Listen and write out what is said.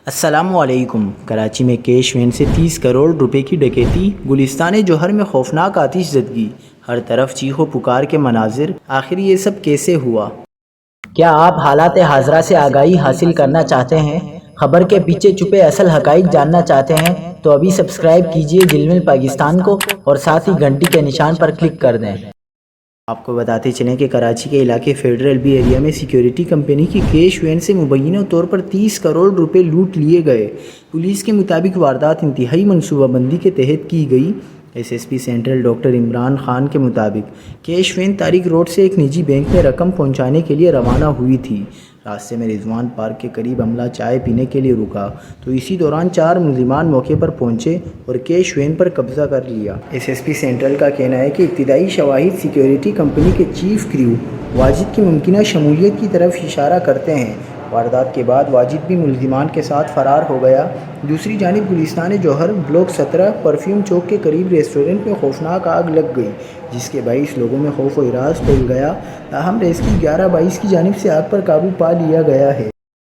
السلام علیکم۔ کراچی میں کیش وین سے 30 کروڑ روپے کی ڈکیتی، گلستان جوہر میں خوفناک آتش زدگی، ہر طرف چیخ و پکار کے مناظر۔ آخر یہ سب کیسے ہوا؟ کیا آپ حالات حاضرہ سے آگاہی حاصل کرنا چاہتے ہیں؟ خبر کے پیچھے چھپے اصل حقائق جاننا چاہتے ہیں تو ابھی سبسکرائب کیجئے جلمل پاکستان کو اور ساتھ ہی گھنٹی کے نشان پر کلک کر دیں۔ آپ کو بتاتے چلیں کہ کراچی کے علاقے فیڈرل بی ایریا میں سیکیورٹی کمپنی کی کیش وین سے مبینہ طور پر 30 کروڑ روپے لوٹ لیے گئے۔ پولیس کے مطابق واردات انتہائی منصوبہ بندی کے تحت کی گئی۔ S S P central doctor Imran Khan کے مطابق کیش وین طارق روڈ سے ایک نجی بینک میں رقم پہنچانے کے لیے روانہ ہوئی تھی۔ راستے میں رضوان پارک کے قریب عملہ چائے پینے کے لیے رکا تو اسی دوران 4 ملزمان موقع پر پہنچے اور کیش وین پر قبضہ کر لیا۔ ایس ایس پی سینٹرل کا کہنا ہے کہ ابتدائی شواہد سیکیورٹی کمپنی کے چیف کریو واجد کی ممکنہ شمولیت کی طرف اشارہ کرتے ہیں۔ واردات کے بعد واجد بھی ملزمان کے ساتھ فرار ہو گیا۔ دوسری جانب گلستان جوہر بلاک 17 پرفیوم چوک کے قریب ریسٹورنٹ میں خوفناک آگ لگ گئی، جس کے باعث لوگوں میں خوف و ہراس پھیل گیا۔ تاہم ریسکیو 1122 کی جانب سے آگ پر قابو پا لیا گیا ہے۔